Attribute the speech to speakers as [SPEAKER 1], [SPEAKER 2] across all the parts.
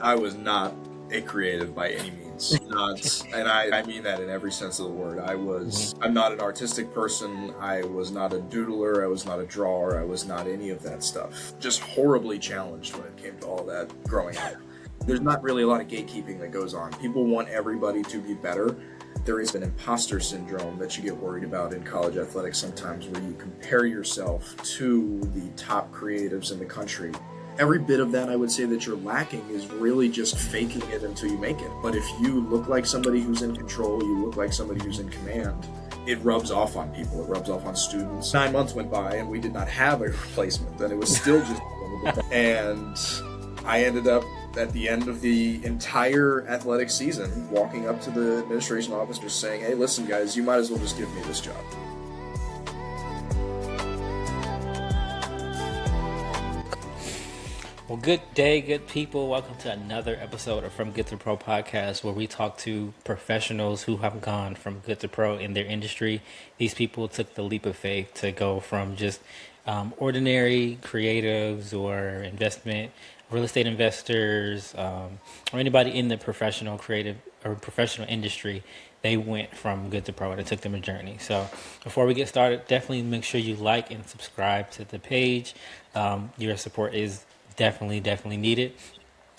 [SPEAKER 1] I was not a creative by any means. Not, and I mean that in every sense of the word. I'm not an artistic person. I was not a doodler. I was not a drawer. I was not any of that stuff. Just horribly challenged when it came to all that growing up. There's not really a lot of gatekeeping that goes on. People want everybody to be better. There is an imposter syndrome that you get worried about in college athletics sometimes, where you compare yourself to the top creatives in the country. Every bit of that I would say that you're lacking is really just faking it until you make it. But if you look like somebody who's in control, you look like somebody who's in command, it rubs off on people. It rubs off on students. 9 months went by and we did not have a replacement, and it was still just and I ended up at the end of the entire athletic season walking up to the administration office just saying, hey, listen guys, you might as well just give me this job.
[SPEAKER 2] Well, good day, good people. Welcome to another episode of From Good to Pro podcast, where we talk to professionals who have gone from good to pro in their industry. These people took the leap of faith to go from just ordinary creatives or real estate investors, or anybody in the professional creative or professional industry. They went from good to pro, and it took them a journey. So before we get started, definitely make sure you like and subscribe to the page. Your support is definitely needed,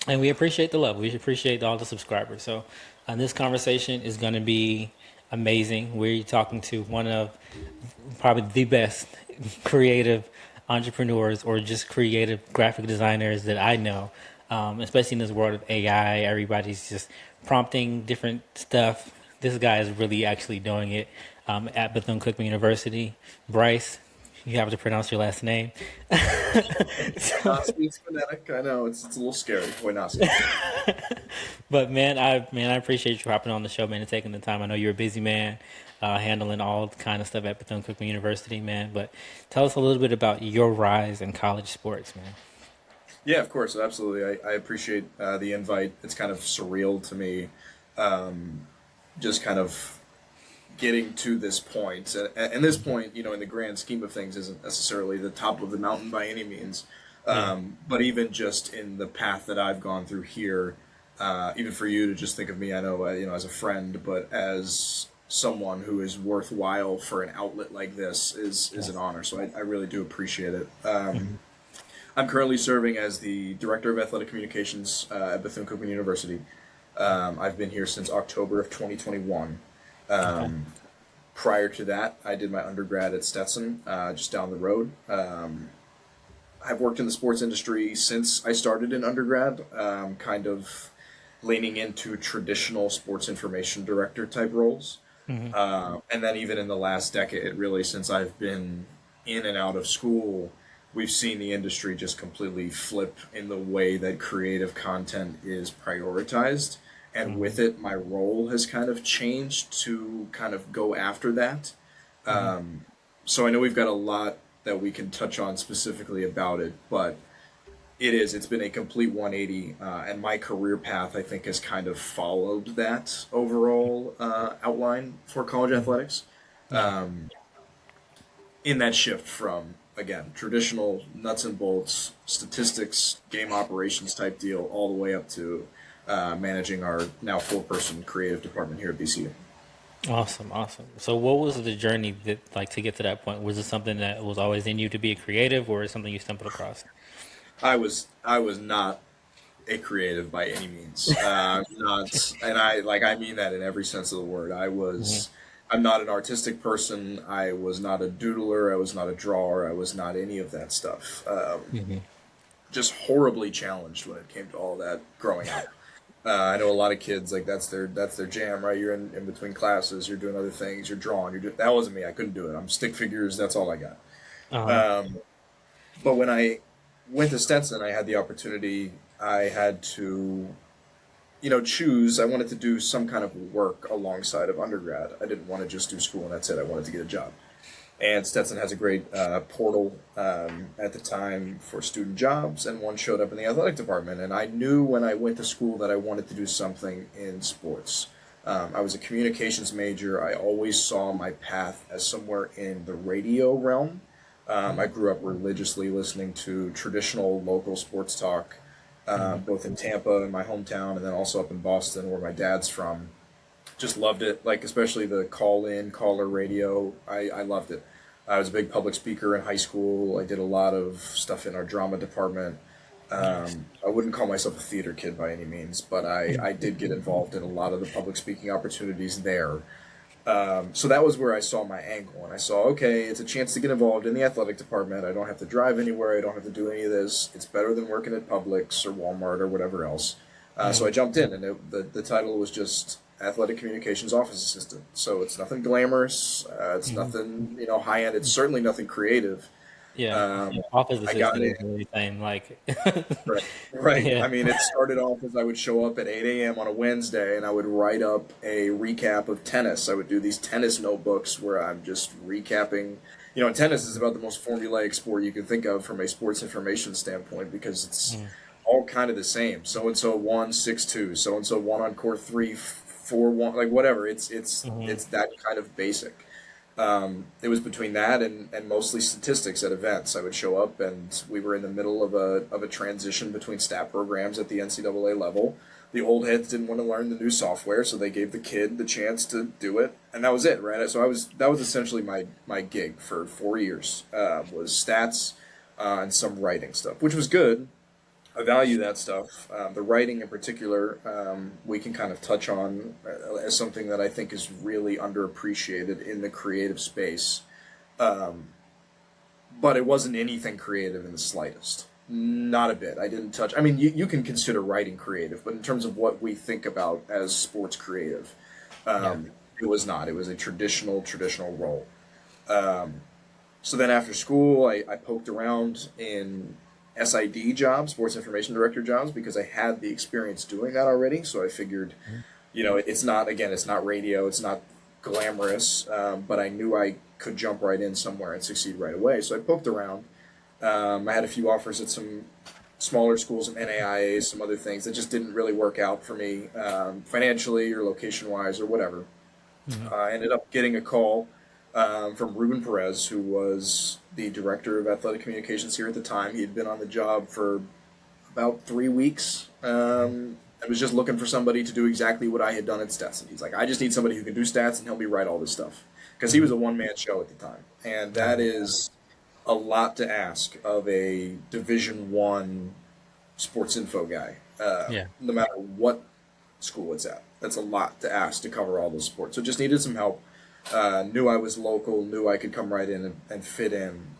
[SPEAKER 2] and we appreciate the love. We appreciate all the subscribers. So this conversation is going to be amazing. We're talking to one of probably the best creative entrepreneurs or just creative graphic designers that I know, especially in this world of AI. Everybody's just prompting different stuff. This guy is really actually doing it at Bethune-Cookman University. Bryce, you have to pronounce your last name.
[SPEAKER 1] It's phonetic. I know it's a little scary. Wojnowski.
[SPEAKER 2] But man, I appreciate you hopping on the show, man, and taking the time. I know you're a busy man, handling all kind of stuff at Bethune-Cookman University, man. But tell us a little bit about your rise in college sports, man.
[SPEAKER 1] Yeah, of course, absolutely. I appreciate the invite. It's kind of surreal to me, just kind of getting to this point. And this point, in the grand scheme of things, isn't necessarily the top of the mountain by any means. But even just in the path that I've gone through here, even for you to just think of me, I know, as a friend, but as someone who is worthwhile for an outlet like this is an honor. So I really do appreciate it. I'm currently serving as the Director of Athletic Communications at Bethune-Cookman University. I've been here since October of 2021. Prior to that, I did my undergrad at Stetson, just down the road. I've worked in the sports industry since I started in undergrad, kind of leaning into traditional sports information director type roles. And then even in the last decade, really, since I've been in and out of school, we've seen the industry just completely flip in the way that creative content is prioritized. And with it, my role has kind of changed to kind of go after that. So I know we've got a lot that we can touch on specifically about it, but it's been a complete 180. And my career path, I think, has kind of followed that overall outline for college athletics. In that shift from, again, traditional nuts and bolts, statistics, game operations type deal, all the way up to managing our now 4-person creative department here at BCU.
[SPEAKER 2] Awesome. So what was the journey to get to that point? Was it something that was always in you to be a creative, or is something you stumbled across?
[SPEAKER 1] I was not a creative by any means. Not, and I mean that in every sense of the word. I'm not an artistic person. I was not a doodler. I was not a drawer. I was not any of that stuff. Just horribly challenged when it came to all that growing up. I know a lot of kids, like, that's their jam, right? You're in between classes, you're doing other things, you're drawing, that wasn't me. I couldn't do it. I'm stick figures, that's all I got. But when I went to Stetson, I had the opportunity. I had to, choose. I wanted to do some kind of work alongside of undergrad. I didn't want to just do school and that's it. I wanted to get a job. And Stetson has a great portal at the time for student jobs, and one showed up in the athletic department. And I knew when I went to school that I wanted to do something in sports. I was a communications major. I always saw my path as somewhere in the radio realm. I grew up religiously listening to traditional local sports talk. both in Tampa, in my hometown, and then also up in Boston, where my dad's from. Just loved it, like especially the caller radio. I loved it. I was a big public speaker in high school. I did a lot of stuff in our drama department.
[SPEAKER 2] Nice.
[SPEAKER 1] I wouldn't call myself a theater kid by any means, but I did get involved in a lot of the public speaking opportunities there. So that was where I saw my angle, and I saw, okay, it's a chance to get involved in the athletic department. I don't have to drive anywhere. I don't have to do any of this. It's better than working at Publix or Walmart or whatever else. So I jumped in, and the title was just Athletic Communications Office Assistant. So it's nothing glamorous. It's nothing, high end. It's certainly nothing creative.
[SPEAKER 2] Yeah, office
[SPEAKER 1] I got
[SPEAKER 2] assistant
[SPEAKER 1] it.
[SPEAKER 2] is really same. Like,
[SPEAKER 1] Right. Right.
[SPEAKER 2] yeah.
[SPEAKER 1] I mean, it started off as I would show up at 8 a.m. on a Wednesday and I would write up a recap of tennis. I would do these tennis notebooks where I'm just recapping. And tennis is about the most formulaic sport you can think of from a sports information standpoint because it's all kind of the same. So and so won 6-2. So and so won on court 3-4-1. Like whatever. It's that kind of basic. It was between that and mostly statistics at events. I would show up, and we were in the middle of a transition between stat programs at the NCAA level. The old heads didn't want to learn the new software, so they gave the kid the chance to do it, and that was it, right? So that was essentially my gig for 4 years, was stats and some writing stuff, which was good. I value that stuff. The writing in particular, we can kind of touch on as something that I think is really underappreciated in the creative space. But it wasn't anything creative in the slightest. Not a bit. I didn't touch. I mean, you can consider writing creative, but in terms of what we think about as sports creative,
[SPEAKER 2] Yeah.
[SPEAKER 1] it was not. It was a traditional role. So then after school, I poked around in SID jobs, sports information director jobs, because I had the experience doing that already. So I figured, it's not radio, it's not glamorous, but I knew I could jump right in somewhere and succeed right away. So I poked around. I had a few offers at some smaller schools, some NAIAs, some other things that just didn't really work out for me financially or location-wise or whatever. I ended up getting a call from Ruben Perez, who was the director of athletic communications here at the time. He had been on the job for about 3 weeks. I was just looking for somebody to do exactly what I had done at Stetson. He's like, I just need somebody who can do stats and help me write all this stuff. Because he was a one-man show at the time. And that is a lot to ask of a Division I sports info guy,
[SPEAKER 2] Yeah.
[SPEAKER 1] no matter what school it's at. That's a lot to ask to cover all those sports. So just needed some help. Knew I was local, knew I could come right in and fit in.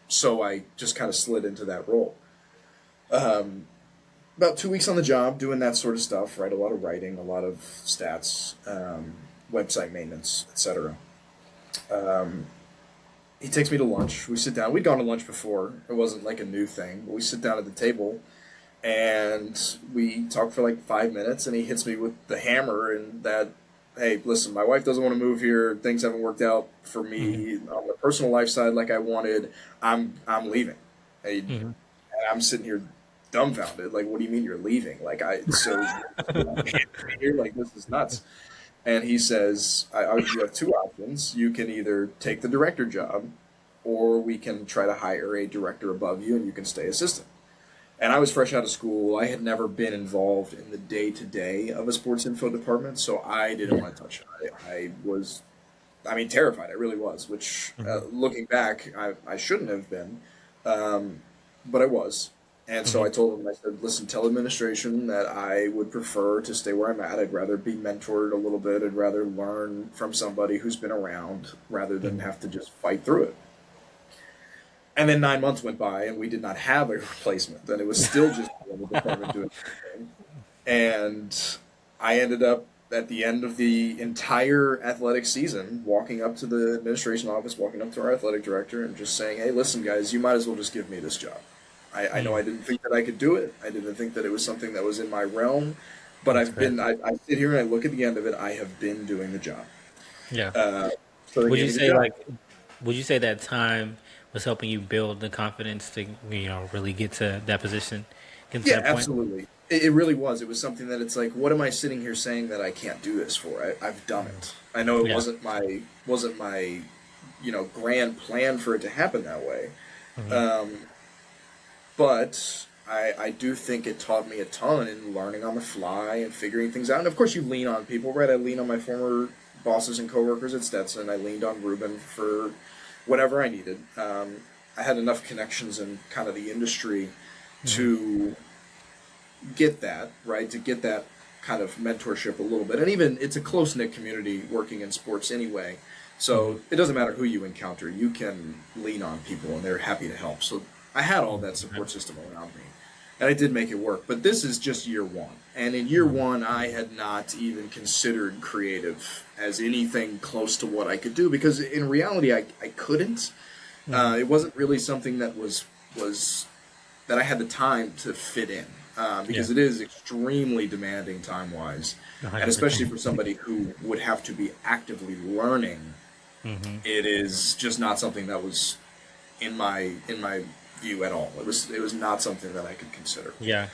[SPEAKER 1] So I just kind of slid into that role. About 2 weeks on the job, doing that sort of stuff, right? A lot of writing, a lot of stats, website maintenance, etc. He takes me to lunch. We sit down. We'd gone to lunch before. It wasn't like a new thing, but we sit down at the table and we talk for like 5 minutes, and he hits me with the hammer and that, hey, listen, my wife doesn't want to move here. Things haven't worked out for me on the personal life side like I wanted. I'm leaving. And I'm sitting here dumbfounded. Like, what do you mean you're leaving? You're like, this is nuts. And he says, you have two options. You can either take the director job, or we can try to hire a director above you and you can stay assistant. And I was fresh out of school. I had never been involved in the day-to-day of a sports info department, so I didn't want to touch it. I was, terrified. I really was, which looking back, I shouldn't have been, but I was. And so I told him, I said, listen, tell administration that I would prefer to stay where I'm at. I'd rather be mentored a little bit. I'd rather learn from somebody who's been around rather than have to just fight through it. And then 9 months went by, and we did not have a replacement. And it was still just the department doing everything. And I ended up, at the end of the entire athletic season, walking up to the administration office, walking up to our athletic director, and just saying, hey, listen, guys, you might as well just give me this job. I know I didn't think that I could do it. I didn't think that it was something that was in my realm. But I sit here and I look at the end of it, I have been doing the job.
[SPEAKER 2] Yeah. Would you say that time was helping you build the confidence to, really get to that position? Get to that point?
[SPEAKER 1] Absolutely. It really was. It was something that it's like, what am I sitting here saying that I can't do this for? I've done it. I know it wasn't my grand plan for it to happen that way. But I do think it taught me a ton in learning on the fly and figuring things out. And of course, you lean on people, right? I lean on my former bosses and coworkers at Stetson. I leaned on Ruben for whatever I needed. I had enough connections in kind of the industry to get that, right? To get that kind of mentorship a little bit. And even it's a close knit community working in sports anyway. So it doesn't matter who you encounter, you can lean on people and they're happy to help. So I had all that support system around me. And I did make it work. But this is just year one. And in year one, I had not even considered creative as anything close to what I could do, because in reality, I couldn't. It wasn't really something that was that I had the time to fit in, because it is extremely demanding time-wise. And especially for somebody who would have to be actively learning, it is just not something that was in my view at all. It was not something that I could consider.
[SPEAKER 2] Yeah.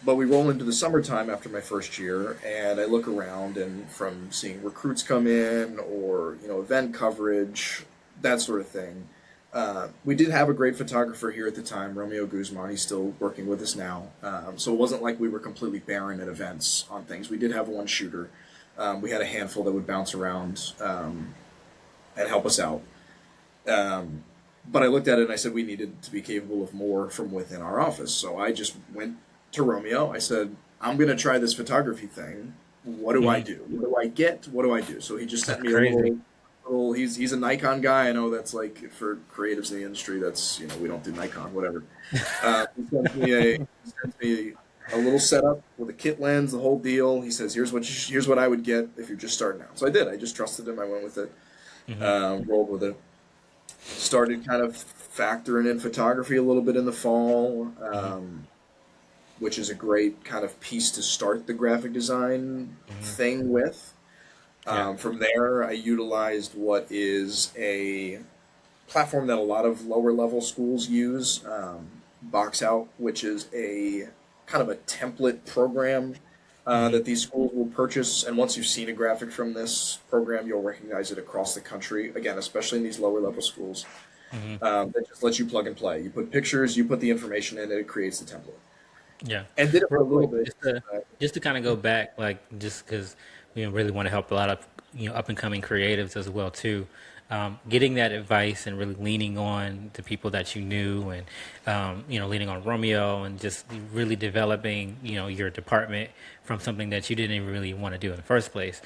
[SPEAKER 1] But we roll into the summertime after my first year, and I look around, and from seeing recruits come in or event coverage, that sort of thing. We did have a great photographer here at the time, Romeo Guzman. He's still working with us now. So it wasn't like we were completely barren at events on things. We did have one shooter. We had a handful that would bounce around and help us out. But I looked at it and I said we needed to be capable of more from within our office. So I just went to Romeo. I said, I'm going to try this photography thing. What do I do? What do I get? What do I do? So he just sent me a little, he's a Nikon guy. I know that's like for creatives in the industry, that's, we don't do Nikon, whatever. He sent me a little setup with a kit lens, the whole deal. He says, here's what I would get if you're just starting out. So I did. I just trusted him. I went with it, rolled with it. Started kind of factoring in photography a little bit in the fall, which is a great kind of piece to start the graphic design thing with. From there, I utilized what is a platform that a lot of lower level schools use, Box Out, which is a kind of a template program that these schools will purchase. And once you've seen a graphic from this program, you'll recognize it across the country, again, especially in these lower level schools. That just lets you plug and play. You put pictures, you put the information in, and it creates the template.
[SPEAKER 2] Yeah.
[SPEAKER 1] And did it for a little bit.
[SPEAKER 2] Just to kind of go back, like, just because we really want to help a lot of up and coming creatives as well too. Getting that advice and really leaning on the people that you knew, and leaning on Romeo, and just really developing your department from something that you didn't even really want to do in the first place.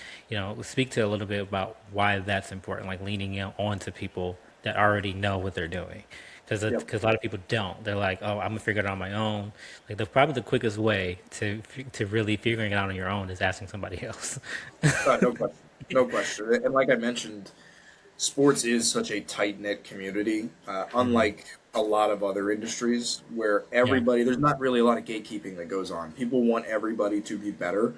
[SPEAKER 2] Speak to a little bit about why that's important, like leaning on to people that already know what they're doing. Because a lot of people don't. They're like, oh, I'm gonna figure it out on my own. Like probably the quickest way to really figuring it out on your own is asking somebody else.
[SPEAKER 1] No question. No question. And like I mentioned, sports is such a tight-knit community, unlike a lot of other industries where everybody, there's not really a lot of gatekeeping that goes on. People want everybody to be better.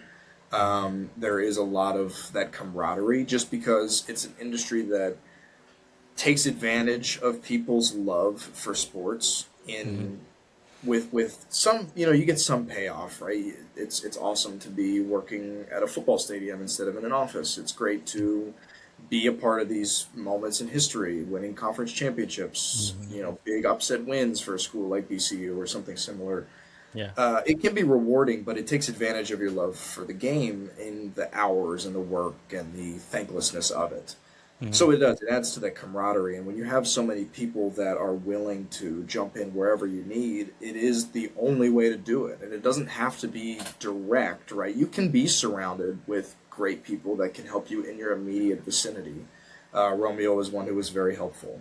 [SPEAKER 1] There is a lot of that camaraderie just because it's an industry that takes advantage of people's love for sports with some, you get some payoff, right? It's awesome to be working at a football stadium instead of in an office. It's great to be a part of these moments in history, winning conference championships, big upset wins for a school like BCU or something similar. It can be rewarding, but it takes advantage of your love for the game in the hours and the work and the thanklessness of it. So it does. It adds to that camaraderie. And when you have so many people that are willing to jump in wherever you need, it is the only way to do it. And it doesn't have to be direct, right? You can be surrounded with great people that can help you in your immediate vicinity. Romeo is one who was very helpful.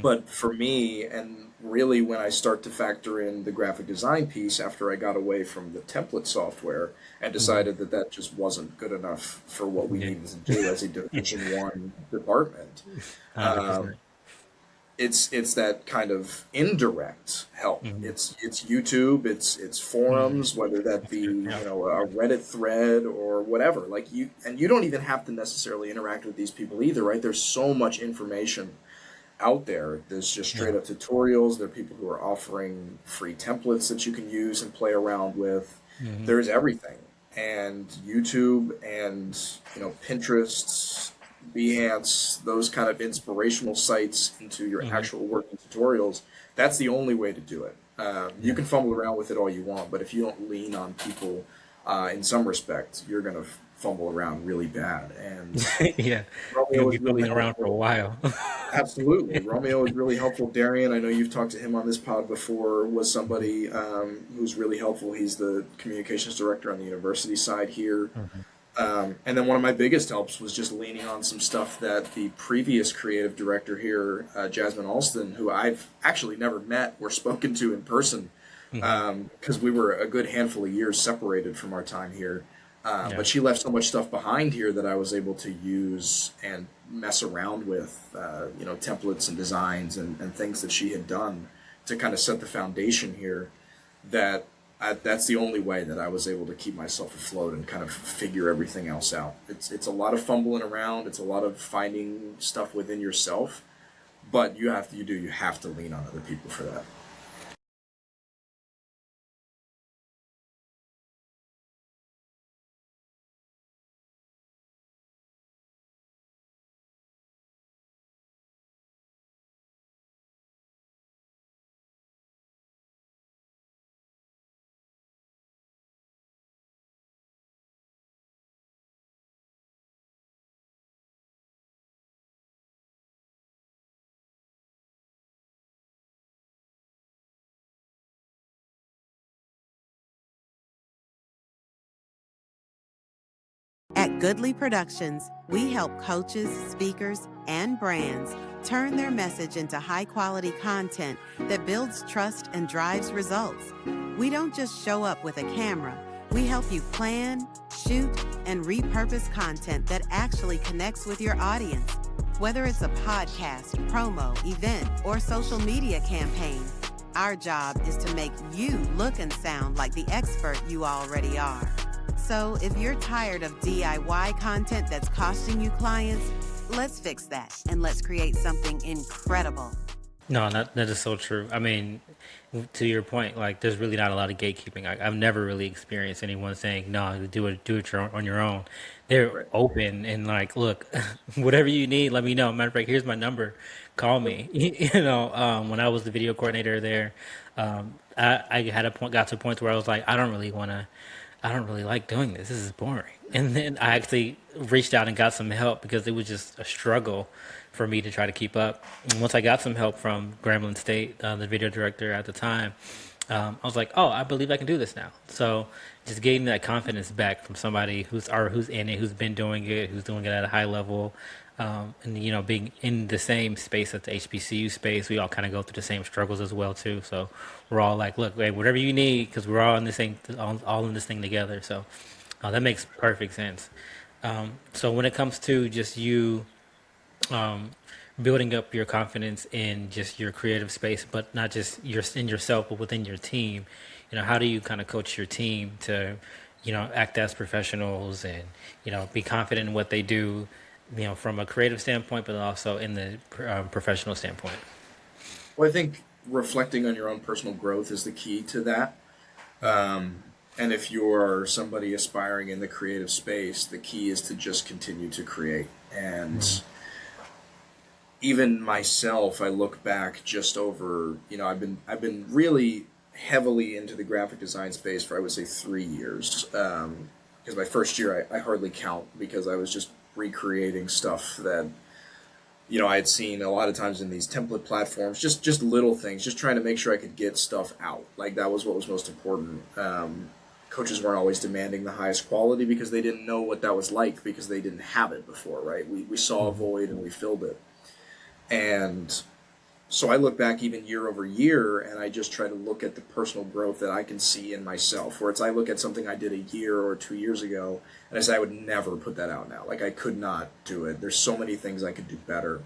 [SPEAKER 1] But for me, and really when I start to factor in the graphic design piece after I got away from the template software and decided that just wasn't good enough for what we needed to do as a Division One department, it's that kind of indirect help. It's YouTube, it's forums, whether that be a Reddit thread or whatever. Like you don't even have to necessarily interact with these people either, right? There's so much information out there. There's just straight up tutorials. There are people who are offering free templates that you can use and play around with. There's everything. And YouTube and Pinterest, Behance, those kind of inspirational sites into your actual working tutorials, that's the only way to do it. You can fumble around with it all you want, but if you don't lean on people in some respect, you're going to fumble around really bad. And
[SPEAKER 2] Yeah,
[SPEAKER 1] Romeo
[SPEAKER 2] you'll
[SPEAKER 1] was
[SPEAKER 2] be
[SPEAKER 1] really
[SPEAKER 2] fumbling around for a
[SPEAKER 1] helpful.
[SPEAKER 2] while.
[SPEAKER 1] Absolutely. Romeo was really helpful. Darian, I know you've talked to him on this pod before, was somebody who's really helpful. He's the communications director on the university side here.
[SPEAKER 2] Mhm.
[SPEAKER 1] And then one of my biggest helps was just leaning on some stuff that the previous creative director here, Jasmine Alston, who I've actually never met or spoken to in person,
[SPEAKER 2] Mhm.
[SPEAKER 1] because we were a good handful of years separated from our time here.
[SPEAKER 2] Yeah.
[SPEAKER 1] But she left so much stuff behind here that I was able to use and mess around with, templates and designs and things that she had done to kind of set the foundation here. That's the only way that I was able to keep myself afloat and kind of figure everything else out. It's a lot of fumbling around. It's a lot of finding stuff within yourself, but you have to lean on other people for that.
[SPEAKER 3] At Goodly Productions, we help coaches, speakers, and brands turn their message into high-quality content that builds trust and drives results. We don't just show up with a camera. We help you plan, shoot, and repurpose content that actually connects with your audience. Whether it's a podcast, promo, event, or social media campaign, our job is to make you look and sound like the expert you already are. So if you're tired of DIY content that's costing you clients, let's fix that and let's create something incredible.
[SPEAKER 2] No, that is so true. I mean, to your point, like there's really not a lot of gatekeeping. I've never really experienced anyone saying no, do it on your own. They're
[SPEAKER 1] Right.
[SPEAKER 2] open and like, look, whatever you need, let me know. Matter of fact, here's my number. Call me. When I was the video coordinator there, I had got to a point where I was like, I don't really like doing this. This is boring. And then I actually reached out and got some help because it was just a struggle for me to try to keep up. And once I got some help from Grambling State, the video director at the time, I was like, oh, I believe I can do this now. So just getting that confidence back from somebody who's in it, who's been doing it, who's doing it at a high level, and being in the same space at the HBCU space, we all kind of go through the same struggles as well too. So we're all like, look, hey, whatever you need, because we're all in this thing, all in this thing together. So that makes perfect sense. So when it comes to just you um, building up your confidence in just your creative space, but not just in yourself, but within your team. How do you kind of coach your team to, act as professionals and, be confident in what they do, from a creative standpoint, but also in the professional standpoint.
[SPEAKER 1] Well, I think reflecting on your own personal growth is the key to that. And if you're somebody aspiring in the creative space, the key is to just continue to create. And even myself, I look back just over, I've been really heavily into the graphic design space for I would say 3 years. Because my first year I hardly count because I was just recreating stuff that I had seen a lot of times in these template platforms, just little things, just trying to make sure I could get stuff out. Like that was what was most important. Coaches weren't always demanding the highest quality because they didn't know what that was like because they didn't have it before, right? We saw a void and we filled it. And so I look back even year over year and I just try to look at the personal growth that I can see in myself. Where it's I look at something I did a year or 2 years ago and I say I would never put that out now. Like I could not do it. There's so many things I could do better.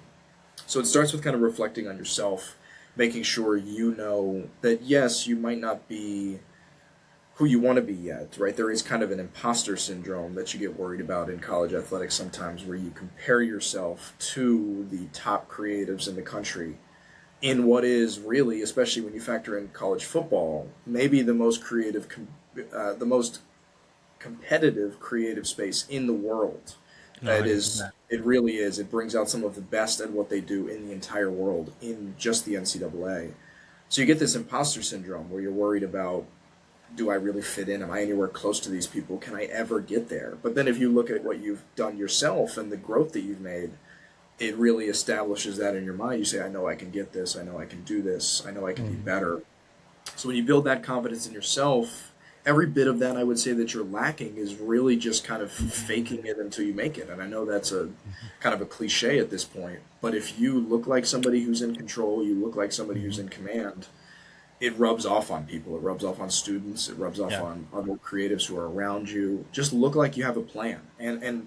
[SPEAKER 1] So it starts with kind of reflecting on yourself, making sure you know that yes, you might not be who you want to be yet, right? There is kind of an imposter syndrome that you get worried about in college athletics sometimes where you compare yourself to the top creatives in the country in what is really, especially when you factor in college football, maybe the most competitive creative space in the world.
[SPEAKER 2] No,
[SPEAKER 1] It is.
[SPEAKER 2] 100%.
[SPEAKER 1] It really is. It brings out some of the best at what they do in the entire world in just the NCAA. So you get this imposter syndrome where you're worried about, do I really fit in? Am I anywhere close to these people? Can I ever get there? But then if you look at what you've done yourself and the growth that you've made, it really establishes that in your mind. You say, I know I can get this. I know I can do this. I know I can be better. So when you build that confidence in yourself, every bit of that I would say that you're lacking is really just kind of faking it until you make it. And I know that's a kind of a cliche at this point, but if you look like somebody who's in control, you look like somebody who's in command, it rubs off on people. It rubs off on students. It rubs off on other creatives who are around you. Just look like you have a plan. And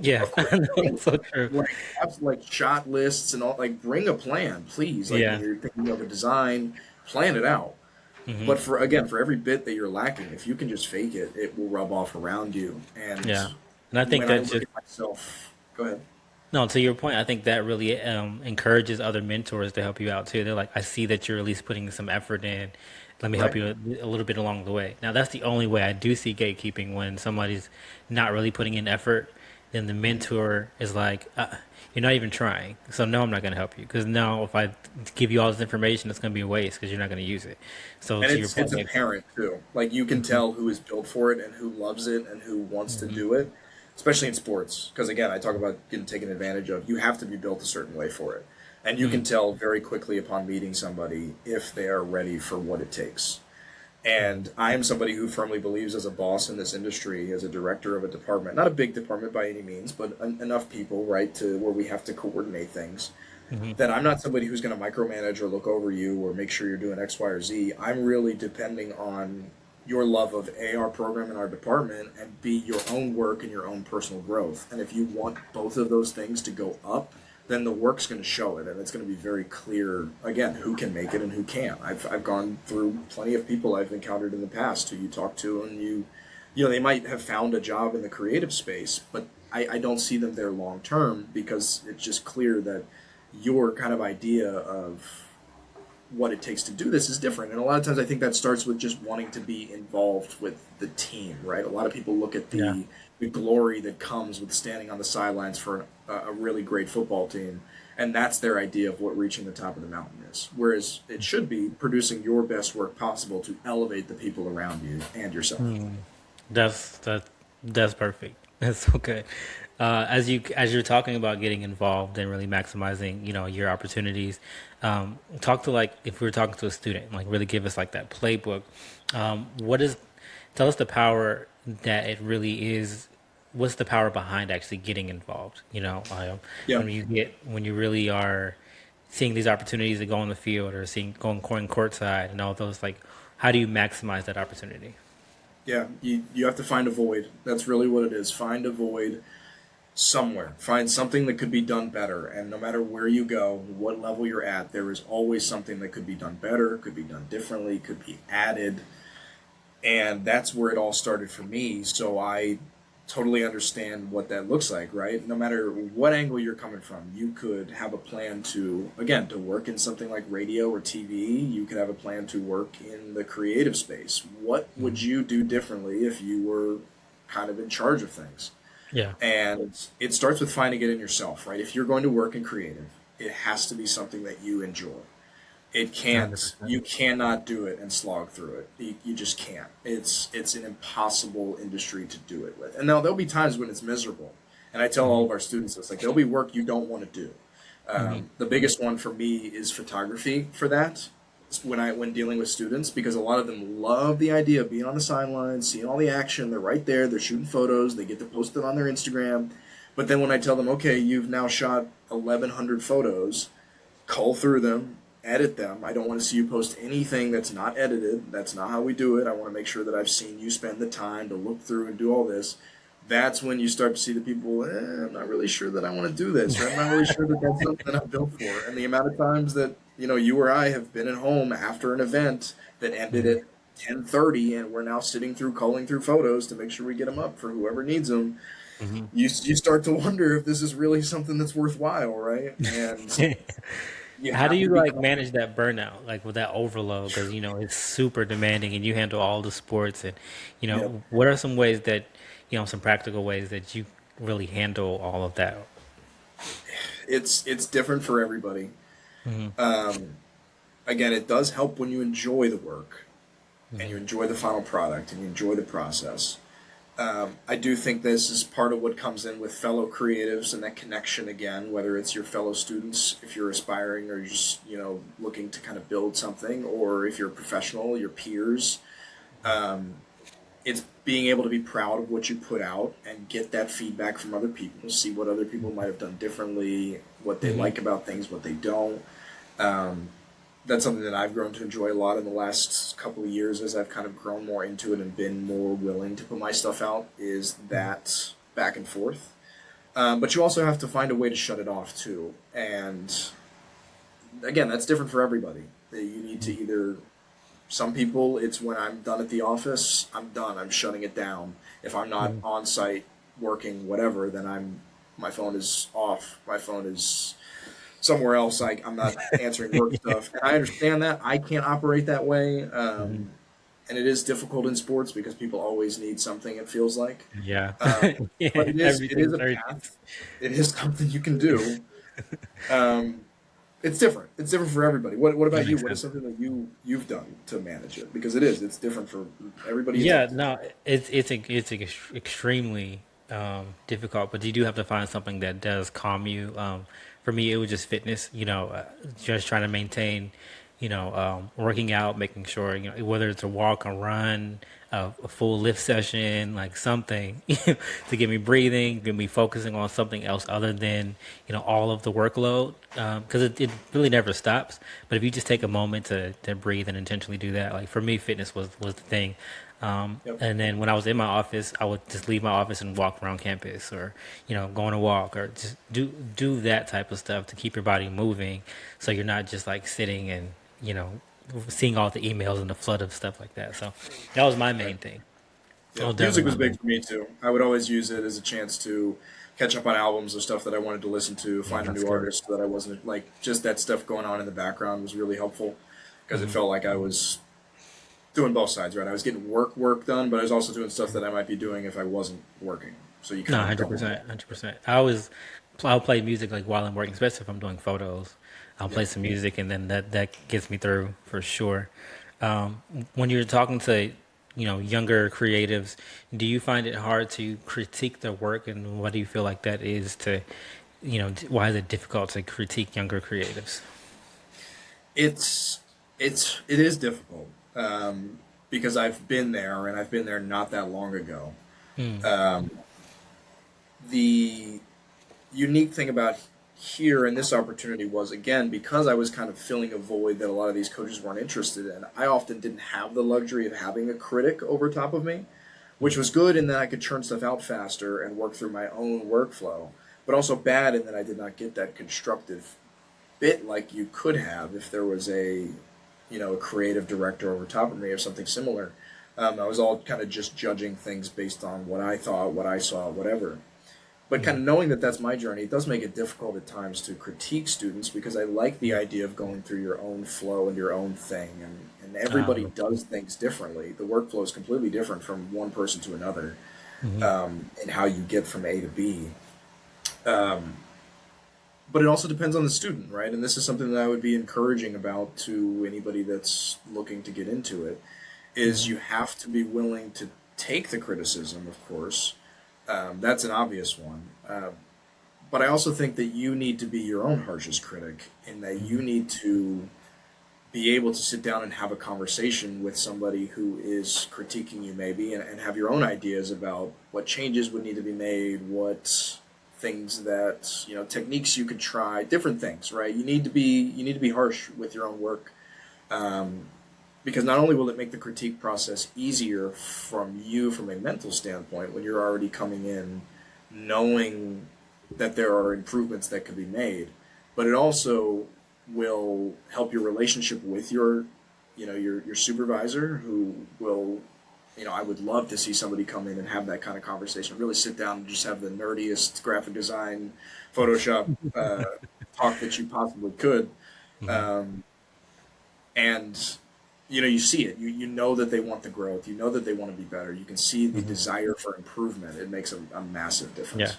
[SPEAKER 2] Yeah,
[SPEAKER 1] of course,
[SPEAKER 2] that's so true.
[SPEAKER 1] like have like shot lists and all. Like bring a plan, please. Like
[SPEAKER 2] Yeah.
[SPEAKER 1] when you're thinking of a design, plan it out. But for every bit that you're lacking, if you can just fake it, it will rub off around you. And
[SPEAKER 2] Yeah. And I think
[SPEAKER 1] when I
[SPEAKER 2] that's
[SPEAKER 1] look
[SPEAKER 2] just,
[SPEAKER 1] at myself, go ahead.
[SPEAKER 2] no, to your point, I think that really encourages other mentors to help you out too. They're like, I see that you're at least putting some effort in. Let me help
[SPEAKER 1] Right.
[SPEAKER 2] you a little bit along the way. Now, that's the only way I do see gatekeeping when somebody's not really putting in effort. Then the mentor is like, you're not even trying. So, no, I'm not going to help you. Because now, if I give you all this information, it's going to be a waste because you're not going to use it. So,
[SPEAKER 1] And
[SPEAKER 2] to your
[SPEAKER 1] it's
[SPEAKER 2] point, like,
[SPEAKER 1] apparent too. Like you can tell who is built for it and who loves it and who wants to do it, especially in sports. Because again, I talk about getting taken advantage of. You have to be built a certain way for it, and you can tell very quickly upon meeting somebody if they are ready for what it takes. And I am somebody who firmly believes, as a boss in this industry, as a director of a department, not a big department by any means, but enough people, right, to where we have to coordinate things, that I'm not somebody who's going to micromanage or look over you or make sure you're doing X, Y, or Z. I'm really depending on your love of A, our program and our department, and B, your own work and your own personal growth. And if you want both of those things to go up, then the work's going to show it, and it's going to be very clear, again, who can make it and who can't. I've gone through plenty of people I've encountered in the past who you talk to, and you know, they might have found a job in the creative space, but I don't see them there long term because it's just clear that your kind of idea of what it takes to do this is different. And a lot of times I think that starts with just wanting to be involved with the team, right? A lot of people look at
[SPEAKER 2] yeah.
[SPEAKER 1] the glory that comes with standing on the sidelines for a really great football team, and that's their idea of what reaching the top of the mountain is. Whereas it should be producing your best work possible to elevate the people around you and yourself.
[SPEAKER 2] That's that. That's perfect. That's okay. As you're talking about getting involved and really maximizing, your opportunities, talk to, like, if we were talking to a student, like, really give us like that playbook. What is Tell us the power that it really is. What's the power behind actually getting involved?
[SPEAKER 1] Yeah.
[SPEAKER 2] When you really are seeing these opportunities to go on the field or going courtside and all those, like, how do you maximize that opportunity?
[SPEAKER 1] Yeah, you have to find a void. That's really what it is. Find a void somewhere. Find something that could be done better. And no matter where you go, what level you're at, there is always something that could be done better, could be done differently, could be added. And that's where it all started for me. So I totally understand what that looks like, right? No matter what angle you're coming from, you could have a plan to, again, to work in something like radio or TV. You could have a plan to work in the creative space. What would you do differently if you were kind of in charge of things?
[SPEAKER 2] Yeah.
[SPEAKER 1] And it starts with finding it in yourself, right? If you're going to work in creative, it has to be something that you enjoy. It can't,
[SPEAKER 2] 100%.
[SPEAKER 1] you cannot do it and slog through it. You just can't. It's an impossible industry to do it with. And now there'll be times when it's miserable. And I tell all of our students this, like, there'll be work you don't want to do. The biggest one for me is photography for that. When dealing with students, because a lot of them love the idea of being on the sidelines, seeing all the action. They're right there. They're shooting photos. They get to post it on their Instagram. But then when I tell them, okay, you've now shot 1,100 photos, cull through them, edit them. I don't want to see you post anything that's not edited. That's not how we do it. I want to make sure that I've seen you spend the time to look through and do all this. That's when you start to see the people, I'm not really sure that I want to do this, or I'm not really sure that that's something I'm built for. And the amount of times that, you or I have been at home after an event that ended at 10:30 and we're now sitting through, culling through photos to make sure we get them up for whoever needs them, you start to wonder if this is really something that's worthwhile, right? And
[SPEAKER 2] How do you, like, manage that burnout, like, with that overload? Because it's super demanding, and you handle all the sports, and
[SPEAKER 1] Yep.
[SPEAKER 2] what are some ways that some practical ways that you really handle all of that?
[SPEAKER 1] It's different for everybody. again, it does help when you enjoy the work and you enjoy the final product and you enjoy the process. I do think this is part of what comes in with fellow creatives and that connection again, whether it's your fellow students, if you're aspiring or you're just, looking to kind of build something, or if you're a professional, your peers. It's being able to be proud of what you put out and get that feedback from other people, see what other people might have done differently, what they like about things, what they don't. That's something that I've grown to enjoy a lot in the last couple of years as I've kind of grown more into it and been more willing to put my stuff out, is that back and forth. But you also have to find a way to shut it off too. And again, that's different for everybody. You need to either, some people, it's when I'm done at the office, I'm done, I'm shutting it down. If I'm not on site working, whatever, then my phone is off. My phone is somewhere else. I'm not answering work stuff. And I understand that. I can't operate that way. And it is difficult in sports because people always need something, it feels like.
[SPEAKER 2] Yeah.
[SPEAKER 1] But it is a
[SPEAKER 2] very
[SPEAKER 1] path. It is something you can do. It's different. It's different for everybody. What about you? What is something that you've done to manage it? Because it's different for everybody.
[SPEAKER 2] Yeah, no, it's extremely difficult, but you do have to find something that does calm you. For me, it was just fitness. Just trying to maintain, working out, making sure whether it's a walk, a run, a full lift session, like something to get me breathing, get me focusing on something else other than all of the workload, because it really never stops. But if you just take a moment to breathe and intentionally do that, like for me, fitness was the thing. And then when I was in my office, I would just leave my office and walk around campus, or go on a walk, or just do that type of stuff to keep your body moving, so you're not just like sitting and seeing all the emails and the flood of stuff like that. So that was my main thing.
[SPEAKER 1] Yeah, music was big for me too. I would always use it as a chance to catch up on albums of stuff that I wanted to listen to, find a new artist that I wasn't, like, just that stuff going on in the background was really helpful, because it felt like I was doing both sides, right? I was getting work done, but I was also doing stuff that I might be doing if I wasn't working. So you kind of
[SPEAKER 2] 100%. I'll play music like while I'm working, especially if I'm doing photos. I'll play some music, and then that gets me through for sure. When you're talking to younger creatives, do you find it hard to critique their work, and what do you feel like that is to why is it difficult to critique younger creatives?
[SPEAKER 1] it is difficult, because I've been there, and I've been there not that long ago. The unique thing about here in this opportunity was, again, because I was kind of filling a void that a lot of these coaches weren't interested in, I often didn't have the luxury of having a critic over top of me, which was good in that I could churn stuff out faster and work through my own workflow, but also bad in that I did not get that constructive bit like you could have if there was a creative director over top of me or something similar. I was all kind of just judging things based on what I thought, what I saw, whatever. But kind of knowing that that's my journey, it does make it difficult at times to critique students, because I like the idea of going through your own flow and your own thing. And everybody does things differently. The workflow is completely different from one person to another, and how you get from A to B. But it also depends on the student, right? And this is something that I would be encouraging about to anybody that's looking to get into it, is you have to be willing to take the criticism, of course. That's an obvious one. But I also think that you need to be your own harshest critic, in that you need to be able to sit down and have a conversation with somebody who is critiquing you maybe, and have your own ideas about what changes would need to be made, what things that, techniques you could try, different things, right? You need to be harsh with your own work. Because not only will it make the critique process easier from a mental standpoint, when you're already coming in knowing that there are improvements that could be made, but it also will help your relationship with your supervisor, who will, I would love to see somebody come in and have that kind of conversation, really sit down and just have the nerdiest graphic design, Photoshop talk that you possibly could. And you see it. You know that they want the growth. You know that they want to be better. You can see the desire for improvement. It makes a massive difference.
[SPEAKER 2] Yeah.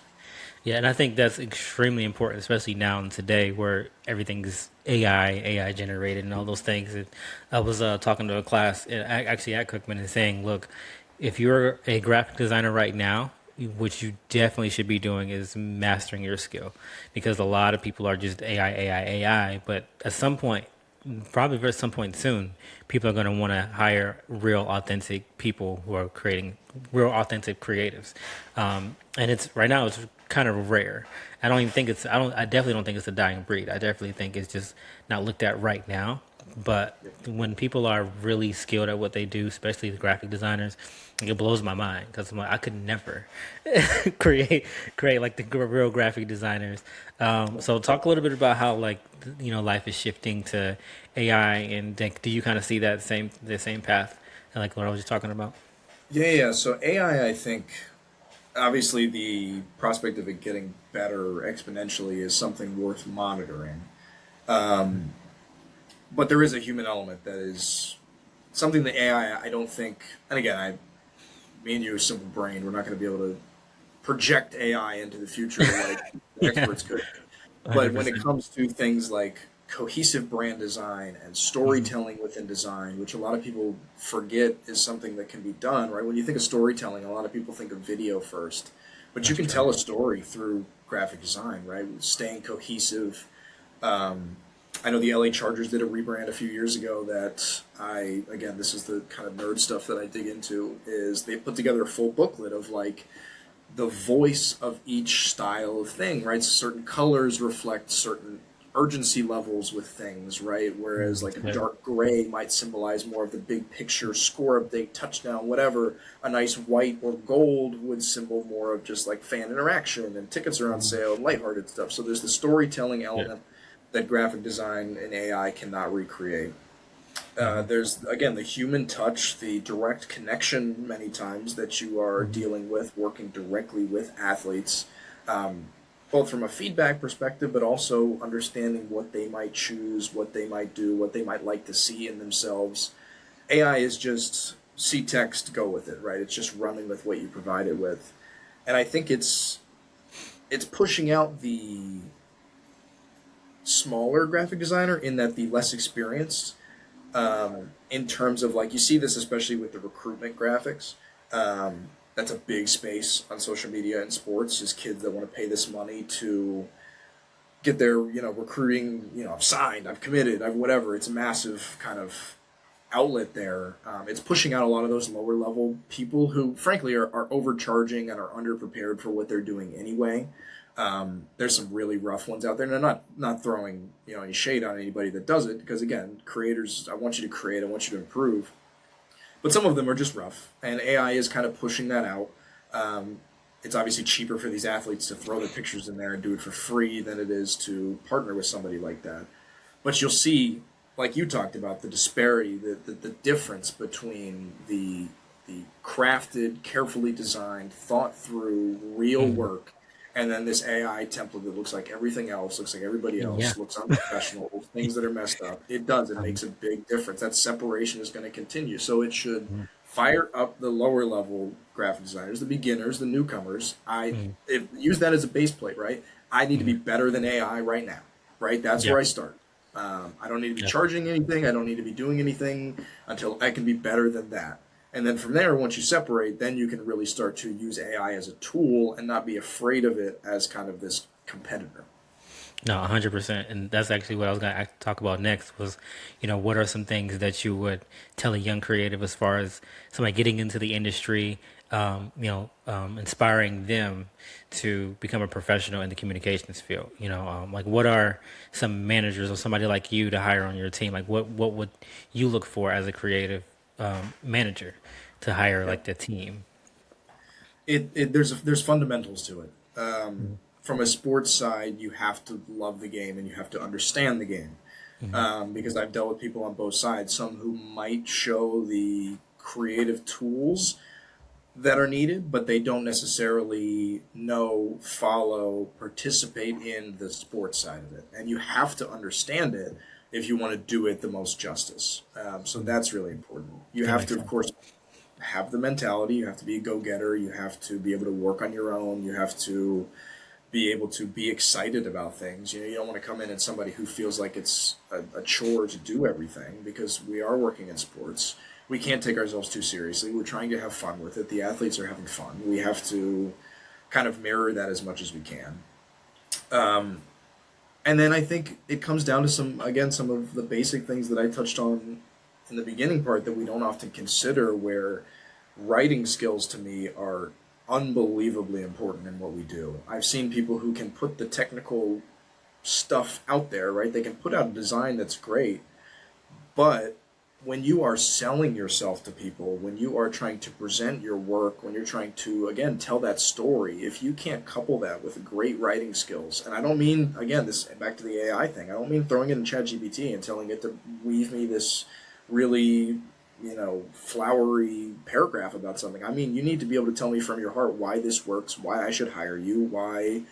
[SPEAKER 2] Yeah, and I think that's extremely important, especially now and today where everything's AI generated and all those things. And I was talking to a class actually at Cookman and saying, look, if you're a graphic designer right now, what you definitely should be doing is mastering your skill because a lot of people are just AI. But at some point, probably at some point soon, people are going to want to hire real, authentic people who are creating real, authentic creatives. And it's right now it's kind of rare. I don't even think it's. I don't. I definitely don't think it's a dying breed. I definitely think it's just not looked at right now. But when people are really skilled at what they do, especially the graphic designers, like, it blows my mind because I'm like, I could never create like the real graphic designers. So talk a little bit about how like life is shifting to AI, and like, do you kind of see that the same path, like what I was just talking about?
[SPEAKER 1] Yeah. So AI, I think, obviously the prospect of it getting better exponentially is something worth monitoring. But there is a human element that is something that AI, I don't think, and again, me and you are simple brain, we're not going to be able to project AI into the future like
[SPEAKER 2] Yeah,
[SPEAKER 1] experts could. But when it
[SPEAKER 2] 100%.
[SPEAKER 1] comes to things like cohesive brand design and
[SPEAKER 2] Hmm.
[SPEAKER 1] storytelling within design, which a lot of people forget is something that can be done, right? When you think of storytelling, a lot of people think of video first, but you
[SPEAKER 2] That's
[SPEAKER 1] can
[SPEAKER 2] true.
[SPEAKER 1] tell a story through graphic design, right? Staying cohesive. I know the LA Chargers did a rebrand a few years ago that again, this is the kind of nerd stuff that I dig into, is they put together a full booklet of like the voice of each style of thing, right? So certain colors reflect certain urgency levels with things, right? Whereas like a
[SPEAKER 2] Yeah.
[SPEAKER 1] dark gray might symbolize more of the big picture, score update, touchdown, whatever. A nice white or gold would symbol more of just like fan interaction and tickets are on
[SPEAKER 2] Mhm.
[SPEAKER 1] sale and lighthearted stuff. So there's the storytelling
[SPEAKER 2] Yeah.
[SPEAKER 1] element that graphic design and AI cannot recreate.
[SPEAKER 2] Hmm.
[SPEAKER 1] There's again the human touch, the direct connection many times that you are
[SPEAKER 2] Hmm.
[SPEAKER 1] dealing with, working directly with athletes, um, both from a feedback perspective, but also understanding what they might choose, what they might do, what they might like to see in themselves. AI is just see text, go with it, right? It's just running with what you provide it with, and I think it's pushing out the smaller graphic designer in that the less experienced in terms of like you see this especially with the recruitment graphics. That's a big space on social media and sports is kids that want to pay this money to get their recruiting. I've signed, I've committed, I've whatever. It's a massive kind of outlet there. It's pushing out a lot of those lower level people who, frankly, are overcharging and are underprepared for what they're doing anyway. There's some really rough ones out there, and I'm not throwing any shade on anybody that does it because again, creators, I want you to create, I want you to improve, but some of them are just rough, and AI is kind of pushing that out. Um, it's obviously cheaper for these athletes to throw their pictures in there and do it for free than it is to partner with somebody like that. But you'll see, like you talked about, the disparity, the difference between the crafted, carefully designed, thought through, real
[SPEAKER 2] Hmm.
[SPEAKER 1] work, and then this AI template that looks like everything else, looks like everybody
[SPEAKER 2] Yeah.
[SPEAKER 1] else, looks unprofessional, things that are messed up. It does. It
[SPEAKER 2] Um,
[SPEAKER 1] makes a big difference. That separation is going to continue. So it should
[SPEAKER 2] mhm.
[SPEAKER 1] fire up the lower level graphic designers, the beginners, the newcomers.
[SPEAKER 2] Mhm.
[SPEAKER 1] Use that as a base plate, right? I need to be
[SPEAKER 2] Mhm.
[SPEAKER 1] better than AI right now, right? That's
[SPEAKER 2] Yeah.
[SPEAKER 1] where I start. I don't need to be
[SPEAKER 2] Yeah.
[SPEAKER 1] charging anything. I don't need to be doing anything until I can be better than that. And then from there, once you separate, then you can really start to use AI as a tool and not be afraid of it as kind of this competitor.
[SPEAKER 2] No, 100%. And that's actually what I was going to talk about next was, what are some things that you would tell a young creative as far as somebody getting into the industry, inspiring them to become a professional in the communications field? Like what are some managers or somebody like you to hire on your team? Like what would you look for as a creative manager to hire
[SPEAKER 1] Yeah.
[SPEAKER 2] like the team?
[SPEAKER 1] There's fundamentals to it.
[SPEAKER 2] Mm-hmm.
[SPEAKER 1] From a sports side, you have to love the game and you have to understand the game.
[SPEAKER 2] Mm-hmm.
[SPEAKER 1] Because I've dealt with people on both sides, some who might show the creative tools that are needed, but they don't necessarily know, follow, participate in the sports side of it. And you have to understand it if you want to do it the most justice. So that's really important. You
[SPEAKER 2] That
[SPEAKER 1] have
[SPEAKER 2] makes
[SPEAKER 1] to, of
[SPEAKER 2] sense.
[SPEAKER 1] course, have the mentality. You have to be a go getter. You have to be able to work on your own. You have to be able to be excited about things. You know, you don't want to come in as somebody who feels like it's a chore to do everything, because we are working in sports. We can't take ourselves too seriously. We're trying to have fun with it. The athletes are having fun. We have to kind of mirror that as much as we can. And then I think it comes down to some of the basic things that I touched on in the beginning part that we don't often consider, where writing skills to me are unbelievably important in what we do. I've seen people who can put the technical stuff out there, right? They can put out a design that's great, but when you are selling yourself to people, when you are trying to present your work, when you're trying to, again, tell that story, if you can't couple that with great writing skills, and I don't mean, again, this back to the AI thing, I don't mean throwing it in ChatGPT and telling it to weave me this really, flowery paragraph about something. I mean, you need to be able to tell me from your heart why this works, why I should hire you, why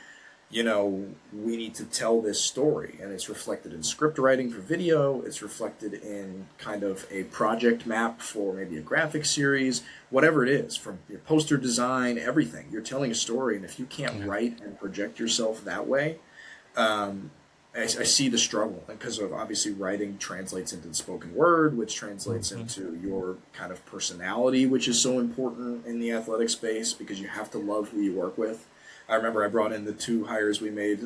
[SPEAKER 1] we need to tell this story. And it's reflected in script writing for video. It's reflected in kind of a project map for maybe a graphic series, whatever it is, from your poster design, everything. You're telling a story. And if you can't write and project yourself that way, I see the struggle, because of obviously writing translates into the spoken word, which translates into your kind of personality, which is so important in the athletic space, because you have to love who you work with. I remember I brought in the 2 hires we made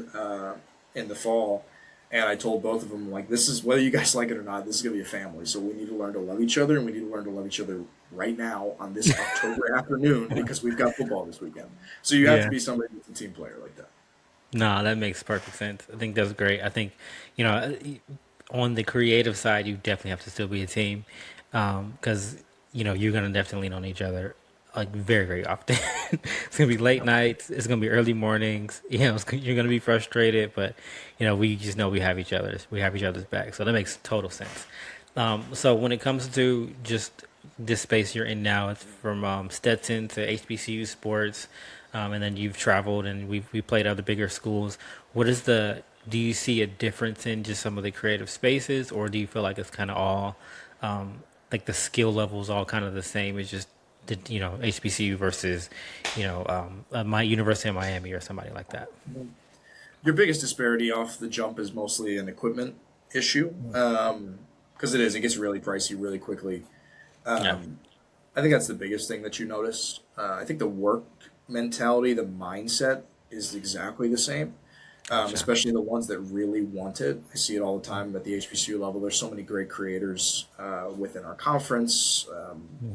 [SPEAKER 1] in the fall, and I told both of them, like, this is, whether you guys like it or not, this is going to be a family. So we need to learn to love each other, and we need to learn to love each other right now on this October afternoon, because we've got football this weekend. So you have to be somebody that's a team player like that.
[SPEAKER 2] No, that makes perfect sense. I think that's great. I think, on the creative side, you definitely have to still be a team, because, you're going to definitely lean on each other, like, very, very often. It's going to be late nights. It's going to be early mornings. You're going to be frustrated, but, we just know we have each other's back. So that makes total sense. So when it comes to just this space you're in now, it's from Stetson to HBCU sports, and then you've traveled and we played other bigger schools. Do you see a difference in just some of the creative spaces, or do you feel like it's kind of all, like the skill level is all kind of the same? It's just the, HBCU versus, my University of Miami or somebody like that.
[SPEAKER 1] Your biggest disparity off the jump is mostly an equipment issue, because it gets really pricey really quickly.
[SPEAKER 2] Yeah.
[SPEAKER 1] I think that's the biggest thing that you notice. I think the work mentality, the mindset is exactly the same, especially the ones that really want it. I see it all the time at the HBCU level. There's so many great creators within our conference,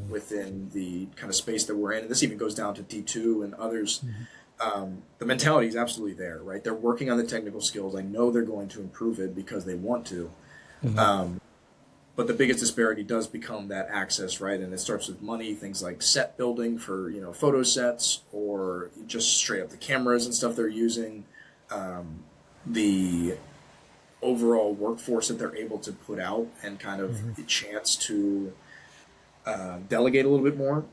[SPEAKER 1] within the kind of space that we're in. And this even goes down to D2 and others. The mentality is absolutely there, right? They're working on the technical skills. I know they're going to improve it because they want to. But the biggest disparity does become that access, right? And it starts with money, things like set building for, photo sets, or just straight up the cameras and stuff they're using. The overall workforce that they're able to put out, and kind of the chance to delegate a little bit more.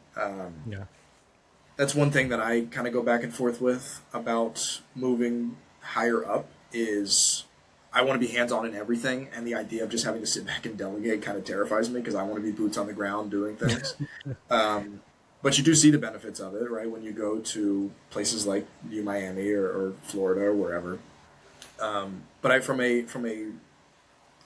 [SPEAKER 1] That's one thing that I kind of go back and forth with about moving higher up is I want to be hands-on in everything, and the idea of just having to sit back and delegate kind of terrifies me, because I want to be boots on the ground doing things. But you do see the benefits of it, right? When you go to places like Miami or Florida or wherever. But from a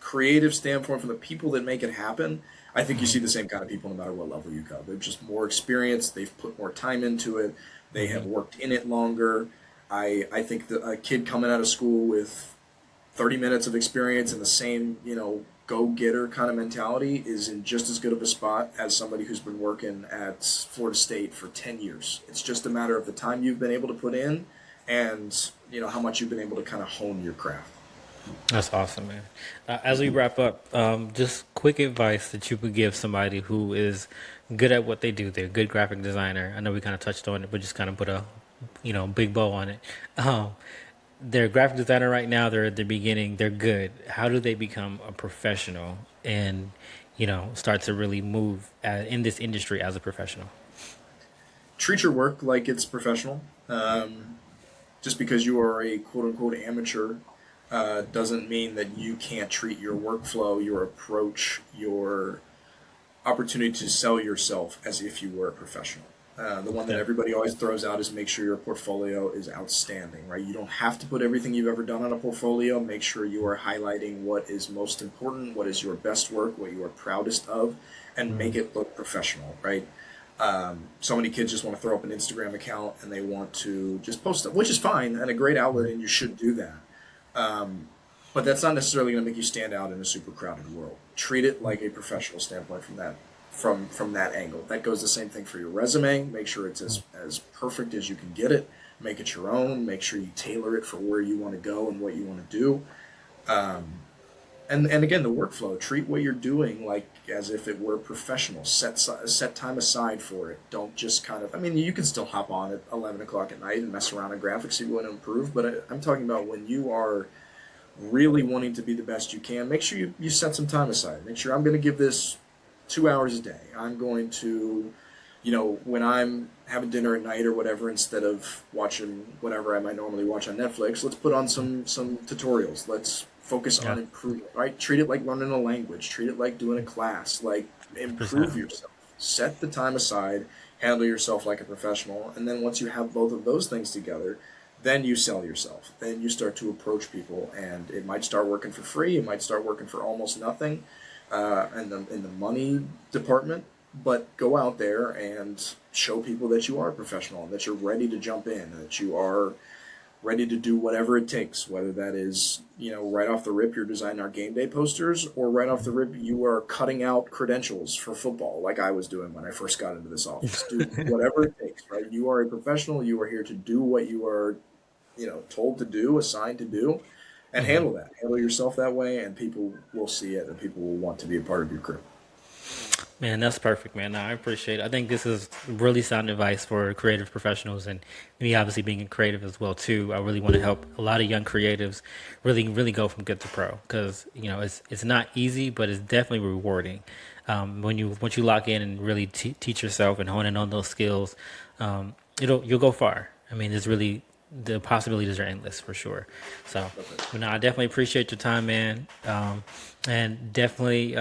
[SPEAKER 1] creative standpoint, from the people that make it happen, I think you see the same kind of people no matter what level you go. They're just more experienced. They've put more time into it. They have worked in it longer. I think that a kid coming out of school with 30 minutes of experience and the same, go-getter kind of mentality is in just as good of a spot as somebody who's been working at Florida State for 10 years. It's just a matter of the time you've been able to put in and, how much you've been able to kind of hone your craft.
[SPEAKER 2] That's awesome, man. As we wrap up, just quick advice that you would give somebody who is good at what they do. They're a good graphic designer. I know we kind of touched on it, but just kind of put a, big bow on it. They're a graphic designer right now. They're at the beginning. They're good. How do they become a professional and, start to really move in this industry as a professional?
[SPEAKER 1] Treat your work like it's professional. Just because you are a quote-unquote amateur doesn't mean that you can't treat your workflow, your approach, your opportunity to sell yourself as if you were a professional. The one that everybody always throws out is make sure your portfolio is outstanding, right? You don't have to put everything you've ever done on a portfolio. Make sure you are highlighting what is most important, what is your best work, what you are proudest of, and make it look professional, right? So many kids just want to throw up an Instagram account and they want to just post it, which is fine and a great outlet, and you should do that. But that's not necessarily going to make you stand out in a super crowded world. Treat it like a professional standpoint from that angle. That goes the same thing for your resume. Make sure it's as perfect as you can get it. Make it your own. Make sure you tailor it for where you want to go and what you want to do. And again, the workflow. Treat what you're doing like as if it were professional. Set time aside for it. Don't just kind of. I mean, you can still hop on at 11 o'clock at night and mess around in graphics if you want to improve. But I'm talking about when you are really wanting to be the best you can. Make sure you set some time aside. Make sure I'm going to give this 2 hours a day. I'm going to, when I'm having dinner at night or whatever, instead of watching whatever I might normally watch on Netflix, let's put on some tutorials. Let's focus on improvement, right? Treat it like learning a language. Treat it like doing a class. Like, improve yourself. Set the time aside. Handle yourself like a professional. And then once you have both of those things together, then you sell yourself. Then you start to approach people, and it might start working for free. It might start working for almost nothing. In the money department, but go out there and show people that you are a professional, that you're ready to jump in, that you are ready to do whatever it takes, whether that is, right off the rip, you're designing our game day posters, or right off the rip, you are cutting out credentials for football, like I was doing when I first got into this office. Do whatever it takes, right? You are a professional. You are here to do what you are, told to do, assigned to do. And handle that. Handle yourself that way, and people will see it, and people will want to be a part of your crew.
[SPEAKER 2] Man, that's perfect, man. No, I appreciate it. I think this is really sound advice for creative professionals, and me obviously being a creative as well too. I really want to help a lot of young creatives really go from good to pro, because it's not easy, but it's definitely rewarding. Once you lock in and really teach yourself and hone in on those skills, you'll go far. I mean, it's really, the possibilities are endless for sure. So, I definitely appreciate your time, man. And definitely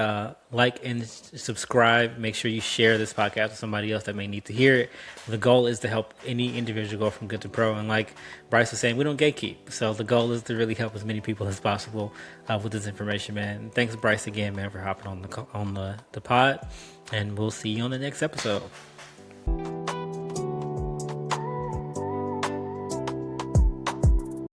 [SPEAKER 2] like and subscribe. Make sure you share this podcast with somebody else that may need to hear it. The goal is to help any individual go from good to pro. And like Bryce was saying, we don't gatekeep. So the goal is to really help as many people as possible with this information, man. And thanks, Bryce, again, man, for hopping on the pod. And we'll see you on the next episode.